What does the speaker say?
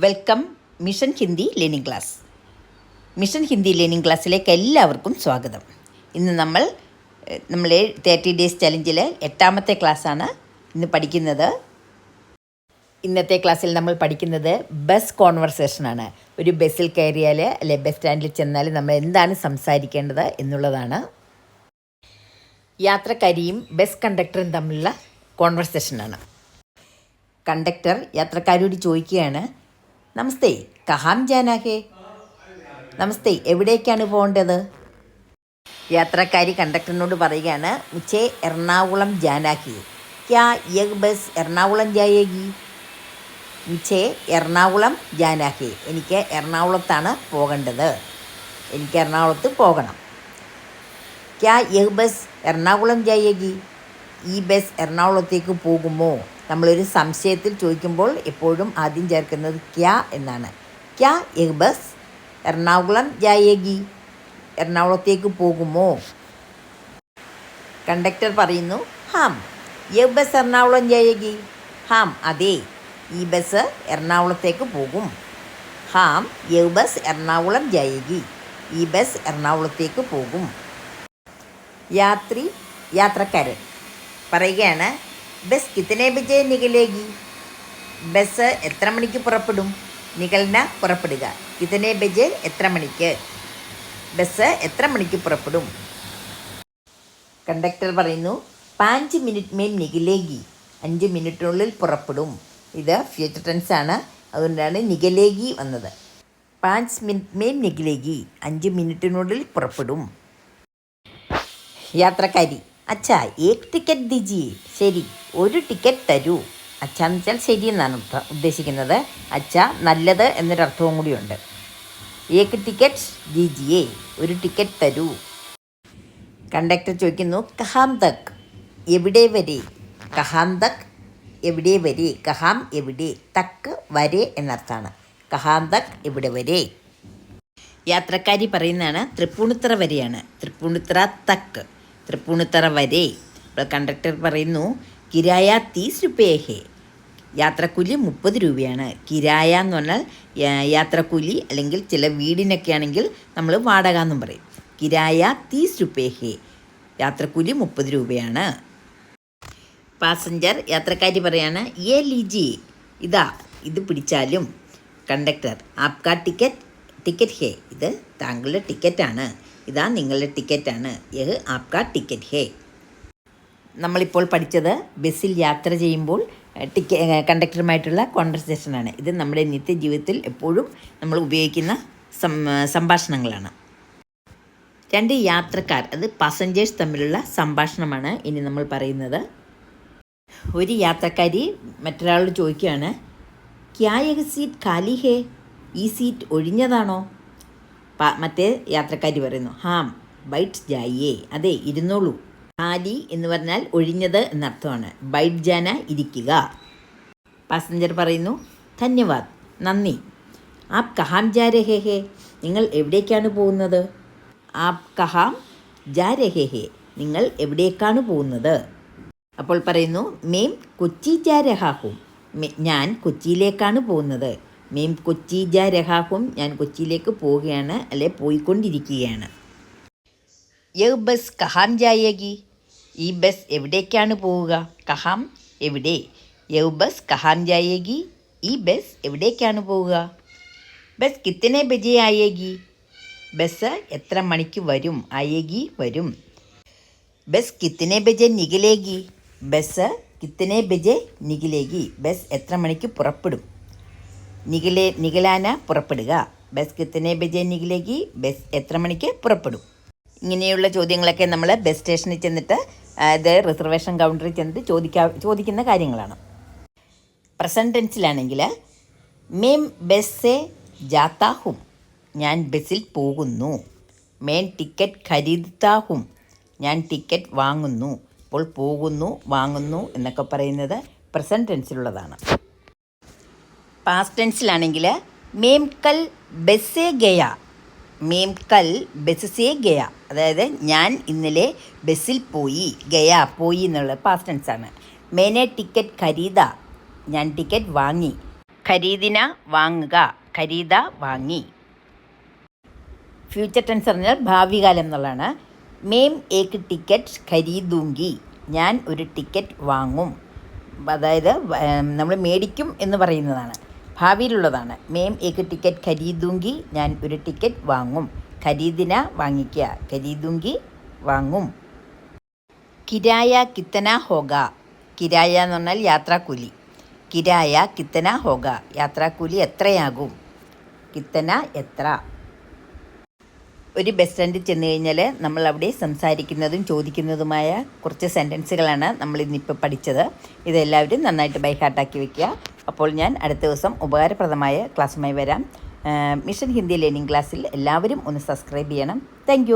Welcome mission Hindi learning class. Mission Hindi learning ക്ലാസ്സിലേക്ക് എല്ലാവർക്കും സ്വാഗതം. ഇന്ന് നമ്മളെ 30 ഡേയ്സ് ചലഞ്ചിലെ 8ാമത്തെ ക്ലാസ്സാണ് ഇന്ന് പഠിക്കുന്നത്. ഇന്നത്തെ ക്ലാസ്സിൽ നമ്മൾ പഠിക്കുന്നത് ബസ് കോൺവെർസേഷനാണ്. ഒരു ബസ്സിൽ കയറിയാൽ അല്ലെ ബസ് സ്റ്റാൻഡിൽ ചെന്നാൽ നമ്മൾ എന്താണ് സംസാരിക്കേണ്ടത് എന്നുള്ളതാണ്. യാത്രക്കാരിയും ബസ് കണ്ടക്ടറും തമ്മിലുള്ള കോൺവെർസേഷനാണ്. കണ്ടക്ടർ യാത്രക്കാരോട് ചോദിക്കുകയാണ്, നമസ്തേ, കഹാം ജാനാ ഹേ? നമസ്തേ, എവിടേക്കാണ് പോകേണ്ടത്? യാത്രക്കാരി കണ്ടക്ടറിനോട് പറയുകയാണ്, മുझे എറണാകുളം ജാനാ ഹേ, ക്യാ യഹ് ബസ് എറണാകുളം ജായേഗി? മുझे എറണാകുളം ജാനാ ഹേ, എനിക്ക് എറണാകുളത്താണ് പോകേണ്ടത്, എനിക്ക് എറണാകുളത്ത് പോകണം. ക്യാ യഹ് ബസ് എറണാകുളം ജായേഗി? ഈ ബസ് എറണാകുളത്തേക്ക് പോകുമോ? നമ്മളൊരു സംശയത്തിൽ ചോദിക്കുമ്പോൾ എപ്പോഴും ആദ്യം ചേർക്കുന്നത് ക്യാ എന്നാണ്. ക്യാ യഹ് ബസ് എറണാകുളം ജായേഗി? എറണാകുളത്തേക്ക് പോകുമോ? കണ്ടക്ടർ പറയുന്നു, ഹാം യഹ് ബസ് എറണാകുളം ജായേഗി? ഹാം, അതെ, ഈ ബസ് എറണാകുളത്തേക്ക് പോകും. ഹാം യഹ് ബസ് എറണാകുളം ജായേഗി? ഈ ബസ് എറണാകുളത്തേക്ക് പോകും. യാത്രക്കാരൻ പറയുകയാണ്, ബസ് കിത്തനെ ബജെ നികലേഗി? ബസ് എത്ര മണിക്ക് പുറപ്പെടും? നികൽന, പുറപ്പെടുക. കിത്തനെ ബജെ, എത്ര മണിക്ക്. ബസ് എത്ര മണിക്ക് പുറപ്പെടും? കണ്ടക്ടർ പറയുന്നു, 5 മിനിറ്റ് മേം നികലേഗി? 5 മിനിറ്റിനുള്ളിൽ പുറപ്പെടും. ഇത് ഫ്യൂച്ചർ ടെൻസ് ആണ്, അതുകൊണ്ടാണ് നികലേഗി വന്നത്. 5 മിനിറ്റ് മേം നികലേഗി, 5 മിനിറ്റിനുള്ളിൽ പുറപ്പെടും. യാത്രക്കാരി, അച്ഛാ ഏക് ടിക്കറ്റ് ദീജിയേ? ശരി, ഒരു ടിക്കറ്റ് തരൂ. അച്ഛ എന്ന് വെച്ചാൽ ശരി എന്നാണ് ഉദ്ദേശിക്കുന്നത്. അച്ഛ, നല്ലത് എന്നൊരർത്ഥവും കൂടിയുണ്ട്. ഏക് ടിക്കറ്റ് ദീജിയേ, ഒരു ടിക്കറ്റ് തരൂ. കണ്ടക്ടർ ചോദിക്കുന്നു, കഹാം തക്? എവിടെ വരെ? കഹാം തക്, എവിടെ വരെ? കഹാം, എവിടെ, തക്ക്, വരെ എന്നർത്ഥമാണ്. കഹാം തക്, എവിടെ വരെ. യാത്രക്കാരി പറയുന്നതാണ്, തൃപ്പൂണിത്തറ വരെയാണ്. തൃപ്പൂണിത്തറ തക്ക്, തൃപ്പൂണിത്തറ വരെ. ഇപ്പോൾ കണ്ടക്ടർ പറയുന്നു, കിരായ 30 രൂപയേ ഹേ? യാത്രക്കൂലി 30 രൂപയാണ്. കിരായ എന്ന് പറഞ്ഞാൽ യാത്രക്കൂലി, അല്ലെങ്കിൽ ചില വീടിനൊക്കെ ആണെങ്കിൽ നമ്മൾ വാടക എന്നും പറയും. കിരായ 30 രൂപയേ ഹേ, യാത്രക്കൂലി 30 രൂപയാണ്. പാസഞ്ചർ, യാത്രക്കാരി പറയാണ്, യേ ലീജിയേ, ഇതാ, ഇത് പിടിച്ചാലും. കണ്ടക്ടർ, ആപ്കാ ടിക്കറ്റ് ഹേ? ഇത് താങ്കളുടെ ടിക്കറ്റാണ്, ഇതാ നിങ്ങളുടെ ടിക്കറ്റാണ്. യഹ് ആപ്കാ ടിക്കറ്റ് ഹേ. നമ്മളിപ്പോൾ പഠിച്ചത് ബസ്സിൽ യാത്ര ചെയ്യുമ്പോൾ കണ്ടക്ടറുമായിട്ടുള്ള കോൺവെർസേഷനാണ്. ഇത് നമ്മുടെ നിത്യജീവിതത്തിൽ എപ്പോഴും നമ്മൾ ഉപയോഗിക്കുന്ന സംഭാഷണങ്ങളാണ്. 2 യാത്രക്കാർ, അത് പാസഞ്ചേഴ്സ് തമ്മിലുള്ള സംഭാഷണമാണ് ഇനി നമ്മൾ പറയുന്നത്. ഒരു യാത്രക്കാരി മറ്റൊരാളോട് ചോദിക്കുകയാണ്, ക്യാ യഹ് സീറ്റ് ഖാലി ഹേ? ഈ സീറ്റ് ഒഴിഞ്ഞതാണോ? മറ്റേ യാത്രക്കാരി പറയുന്നു, ഹാം ബൈറ്റ് ജായിയേ, അതെ, ഇരുന്നോളൂ. ഖാലി എന്ന് പറഞ്ഞാൽ ഒഴിഞ്ഞത് എന്നർത്ഥമാണ്. ബൈറ്റ് ജാന, ഇരിക്കുക. പാസഞ്ചർ പറയുന്നു, ധന്യവാദ്, നന്ദി. ആപ് കഹാം ജാ രഹേ ഹേ? നിങ്ങൾ എവിടേക്കാണ് പോകുന്നത്? ആപ് കഹാം ജാ രഹേ ഹേ? നിങ്ങൾ എവിടേക്കാണ് പോകുന്നത്? അപ്പോൾ പറയുന്നു, മേം കൊച്ചി ജാ രഹാഹും? ഞാൻ കൊച്ചിയിലേക്കാണ് പോകുന്നത്. മേം കൊച്ചി ജാ രഹാഹും? ഞാൻ കൊച്ചിയിലേക്ക് പോവുകയാണ്, അല്ലെ പോയിക്കൊണ്ടിരിക്കുകയാണ്. യഹ് ബസ് കഹാം ജായേഗി? ഈ ബസ് എവിടേക്കാണ് പോവുക? കഹാം, എവിടെ. യഹ് ബസ് കഹാം ജായേഗി? ഈ ബസ് എവിടേക്കാണ് പോവുക? ബസ് കിത്തനെ ബജെ ആയേഗി? ബസ് എത്ര മണിക്ക് വരും? ആയേഗി, വരും. ബസ് കിത്തനെ ബജെ നികലേഗി? ബസ് കിത്തനെ ബജെ നികലേഗി? ബസ് എത്ര മണിക്ക് പുറപ്പെടും? നികലാന, പുറപ്പെടുക. ബസ് കിത്തനെ ബജെ നികലേഗി? ബസ് എത്ര മണിക്ക് പുറപ്പെടും? ഇങ്ങനെയുള്ള ചോദ്യങ്ങളൊക്കെ നമ്മൾ ബസ് സ്റ്റേഷനിൽ ചെന്നിട്ട്, അത് റിസർവേഷൻ കൗണ്ടറിൽ ചെന്നിട്ട് ചോദിക്കുന്ന കാര്യങ്ങളാണ്. പ്രസൻറ്റ് ടെൻസിലാണെങ്കിൽ, മേം ബസ്സേ ജാത്താ ഹും? ഞാൻ ബസ്സിൽ പോകുന്നു. മേൻ ടിക്കറ്റ് ഖരീദ്താ ഹും? ഞാൻ ടിക്കറ്റ് വാങ്ങുന്നു. അപ്പോൾ പോകുന്നു, വാങ്ങുന്നു എന്നൊക്കെ പറയുന്നത് പ്രസൻറ്റ് ടെൻസിലുള്ളതാണ്. പാസ്റ്റ് ടെൻസിലാണെങ്കിൽ, മേം കൽ ബസ്സേ ഗയാ? മേം കൽ ബസ്സേ ഗയാ, അതായത് ഞാൻ ഇന്നലെ ബസ്സിൽ പോയി. ഗയാ, പോയി എന്നുള്ളത് പാസ്റ്റ് ടെൻസാണ്. മേനെ ടിക്കറ്റ് ഖരീദ? ഞാൻ ടിക്കറ്റ് വാങ്ങി. ഖരീദിന വാങ്ങുക, ഖരീദ വാങ്ങി. ഫ്യൂച്ചർ ടെൻസ് പറഞ്ഞാൽ ഭാവി കാലം എന്നുള്ളതാണ്. മേം ഏക്ക് ടിക്കറ്റ് ഖരീദൂങ്കി, ഞാൻ ഒരു ടിക്കറ്റ് വാങ്ങും. അതായത് നമ്മൾ മേടിക്കും എന്ന് പറയുന്നതാണ്, ഭാവിയിലുള്ളതാണ്. മേം ഏക്ക് ടിക്കറ്റ് ഖരീദൂങ്കി, ഞാൻ ഒരു ടിക്കറ്റ് വാങ്ങും. ഖരീദിന വാങ്ങിക്കുക, ഖരീദൂങ്കി വാങ്ങും. കിരായ കിത്തന ഹോഗ, കിരായ എന്ന് പറഞ്ഞാൽ യാത്രാക്കൂലി. കിരായ കിത്തന ഹോഗ, യാത്രാക്കൂലി എത്രയാകും. കിത്തന എത്ര. ഒരു ബസ് സ്റ്റാൻഡിൽ ചെന്ന് കഴിഞ്ഞാൽ നമ്മൾ അവിടെ സംസാരിക്കുന്നതും ചോദിക്കുന്നതുമായ കുറച്ച് സെൻറ്റൻസുകളാണ് നമ്മൾ ഇന്നിപ്പോൾ പഠിച്ചത്. ഇതെല്ലാവരും നന്നായിട്ട് ബൈ ഹാർട്ടാക്കി വയ്ക്കുക. അപ്പോൾ ഞാൻ അടുത്ത ദിവസം ഉപകാരപ്രദമായ ക്ലാസ്സുമായി വരാം. മിഷൻ ഹിന്ദി ലേണിംഗ് ക്ലാസ്സിൽ എല്ലാവരും ഒന്ന് സബ്സ്ക്രൈബ് ചെയ്യണം. താങ്ക്